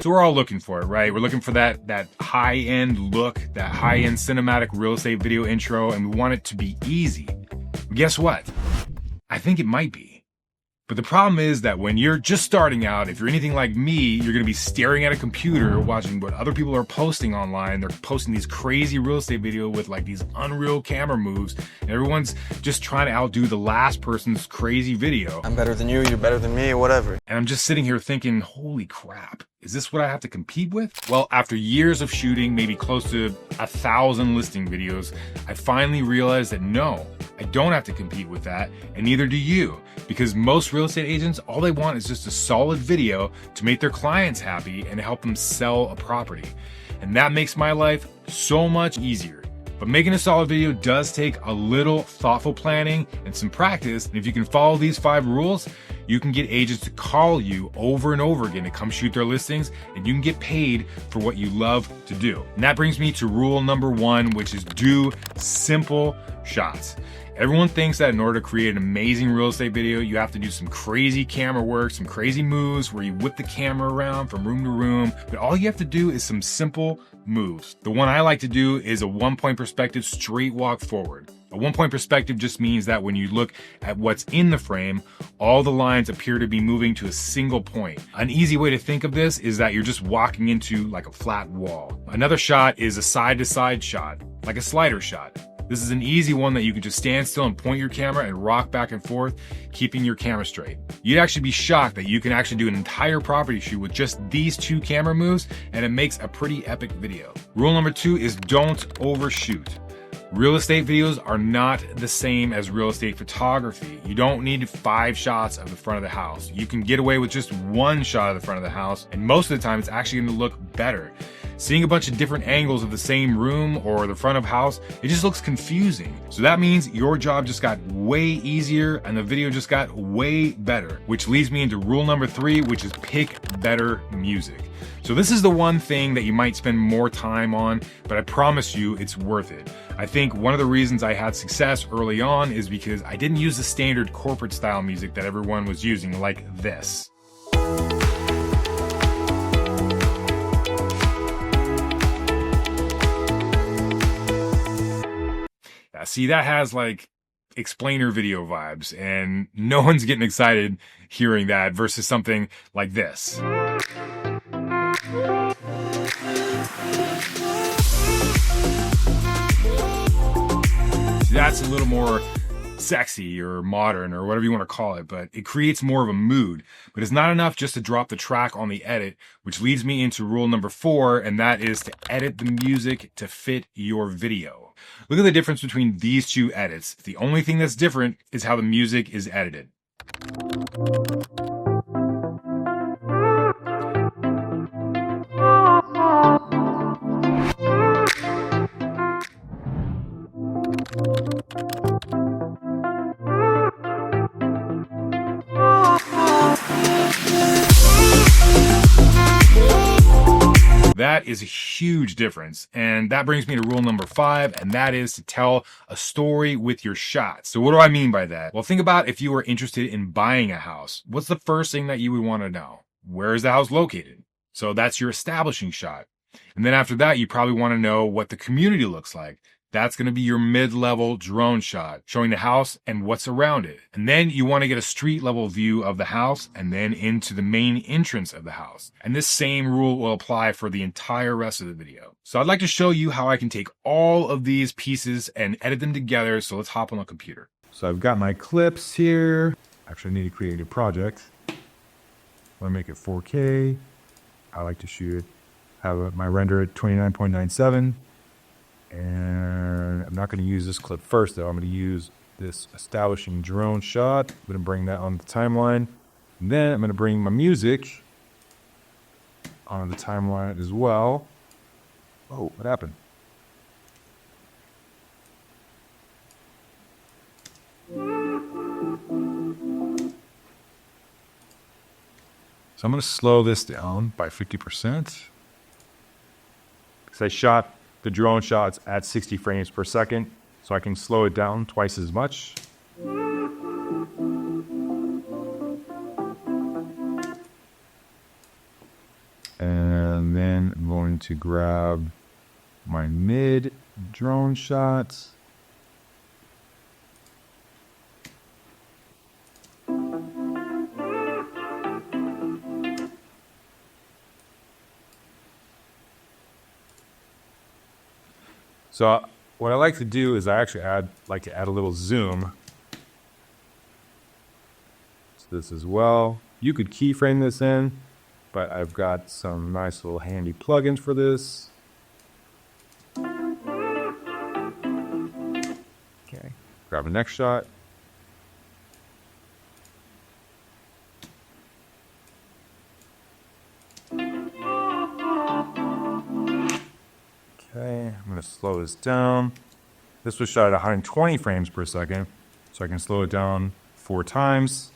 So we're all looking for it, right? We're looking for that high-end look, that high-end cinematic real estate video intro, and we want it to be easy. But guess what? I think it might be. But the problem is that when you're just starting out, if you're anything like me, you're gonna be staring at a computer, watching what other people are posting online. They're posting these crazy real estate video with like these unreal camera moves, and everyone's just trying to outdo the last person's crazy video. I'm better than you, you're better than me, whatever. And I'm just sitting here thinking, holy crap, is this what I have to compete with? Well, after years of shooting, maybe close to 1,000 listing videos, I finally realized that no, I don't have to compete with that, and neither do you. Because most real estate agents, all they want is just a solid video to make their clients happy and help them sell a property. And that makes my life so much easier. But making a solid video does take a little thoughtful planning and some practice. And if you can follow these 5 rules, you can get agents to call you over and over again to come shoot their listings, and you can get paid for what you love to do. And that brings me to rule number 1, which is do simple shots. Everyone thinks that in order to create an amazing real estate video, you have to do some crazy camera work, some crazy moves where you whip the camera around from room to room, but all you have to do is some simple moves. The one I like to do is a 1-point perspective straight walk forward. A 1-point perspective just means that when you look at what's in the frame, all the lines appear to be moving to a single point. An easy way to think of this is that you're just walking into like a flat wall. Another shot is a side-to-side shot, like a slider shot. This is an easy one that you can just stand still and point your camera and rock back and forth, keeping your camera straight. You'd actually be shocked that you can actually do an entire property shoot with just these 2 camera moves, and it makes a pretty epic video. Rule number 2 is don't overshoot. Real estate videos are not the same as real estate photography. You don't need 5 shots of the front of the house. You can get away with just 1 shot of the front of the house, and most of the time it's actually going to look better. Seeing a bunch of different angles of the same room or the front of house, it just looks confusing. So that means your job just got way easier and the video just got way better, which leads me into rule number 3, which is pick better music. So this is the one thing that you might spend more time on, but I promise you it's worth it. I think one of the reasons I had success early on is because I didn't use the standard corporate style music that everyone was using, like this. See, that has like explainer video vibes, and no one's getting excited hearing that versus something like this. See, that's a little more sexy or modern or whatever you want to call it, but it creates more of a mood. But it's not enough just to drop the track on the edit, which leads me into rule number 4, and that is to edit the music to fit your video. Look at the difference between these 2 edits. The only thing that's different is how the music is edited. That is a huge difference. And that brings me to rule number 5, and that is to tell a story with your shots. So what do I mean by that? Well, think about if you were interested in buying a house. What's the first thing that you would want to know? Where is the house located? So that's your establishing shot. And then after that, you probably want to know what the community looks like. That's going to be your mid-level drone shot, showing the house and what's around it. And then you want to get a street level view of the house and then into the main entrance of the house. And this same rule will apply for the entire rest of the video. So I'd like to show you how I can take all of these pieces and edit them together. So let's hop on the computer. So I've got my clips here. Actually, I need to create a project. I want to make it 4K. I like to shoot, have my render at 29.97. And I'm not going to use this clip first, though. I'm going to use this establishing drone shot. I'm going to bring that on the timeline. And then I'm going to bring my music on the timeline as well. Oh, what happened? So I'm going to slow this down by 50%. Because I shot the drone shots at 60 frames per second, so I can slow it down twice as much. And And then I'm going to grab my mid drone shot. So what I like to do is I actually like to add a little zoom to this as well. You could keyframe this in, but I've got some nice little handy plugins for this. Okay, grab the next shot. Okay, I'm going to slow this down. This was shot at 120 frames per second, so I can slow it down 4 times.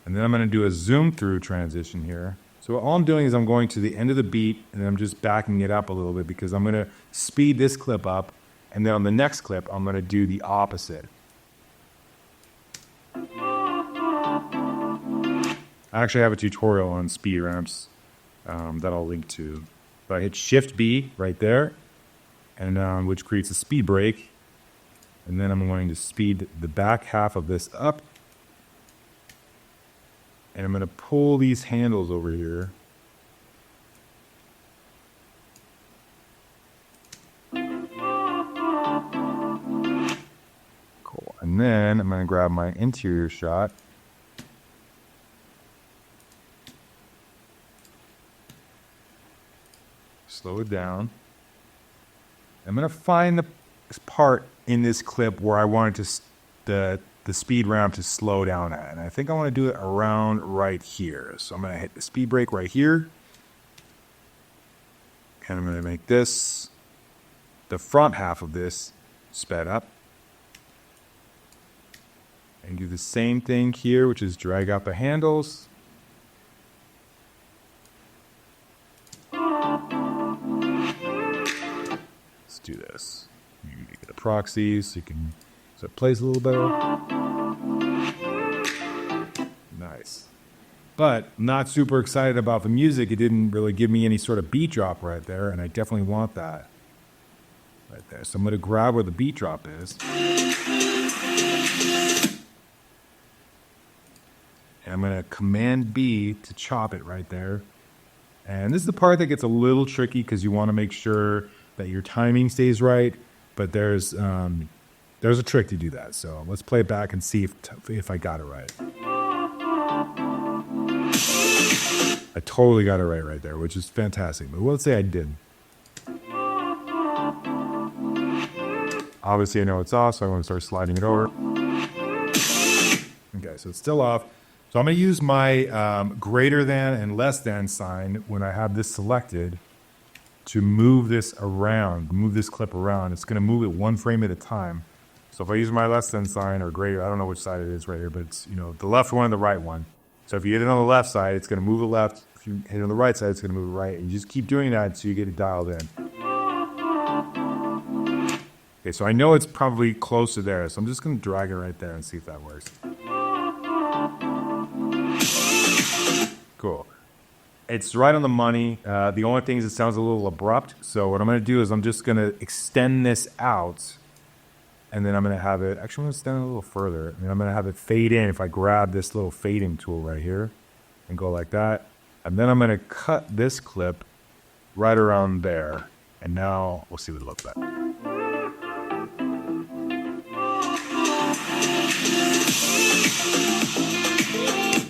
And then I'm going to do a zoom through transition here. So all I'm doing is I'm going to the end of the beat, and then I'm just backing it up a little bit because I'm going to speed this clip up, and then on the next clip, I'm going to do the opposite. I actually have a tutorial on speed ramps that I'll link to. But I hit Shift B right there, and which creates a speed break. And then I'm going to speed the back half of this up. And I'm going to pull these handles over here. Cool. And then I'm going to grab my interior shot. Slow it down. I'm going to find the part in this clip where I wanted the speed ramp to slow down at. And I think I want to do it around right here. So I'm going to hit the speed brake right here. And I'm going to make this, the front half of this, sped up. And do the same thing here, which is drag out the handles. Let's do this. You get the proxies so you can, so it plays a little better. Nice. But not super excited about the music. It didn't really give me any sort of beat drop right there, and I definitely want that right there. So I'm going to grab where the beat drop is. And I'm going to Command B to chop it right there. And this is the part that gets a little tricky because you want to make sure that your timing stays right. But there's a trick to do that. So let's play it back and see if I got it right. I totally got it right there, which is fantastic. But let's say I didn't. Obviously, I know it's off, so I'm going to start sliding it over. Okay, so it's still off. So I'm going to use my greater than and less than sign when I have this selected to move this around, move this clip around. It's going to move it one frame at a time. So if I use my less than sign or greater, I don't know which side it is right here, but it's, you know, the left one and the right one. So if you hit it on the left side, it's going to move it left. If you hit it on the right side, it's going to move it right. And you just keep doing that until you get it dialed in. Okay, so I know it's probably close to there, so I'm just going to drag it right there and see if that works. Cool. It's right on the money. The only thing is it sounds a little abrupt. So what I'm going to do is I'm just going to extend this out. And then I'm going to have it, actually I'm going to extend it a little further. And I'm going to have it fade in if I grab this little fading tool right here and go like that. And then I'm going to cut this clip right around there. And now we'll see what it looks like.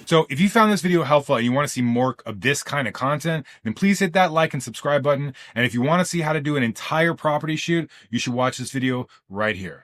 So if you found this video helpful and you want to see more of this kind of content, then please hit that like and subscribe button. And if you want to see how to do an entire property shoot, you should watch this video right here.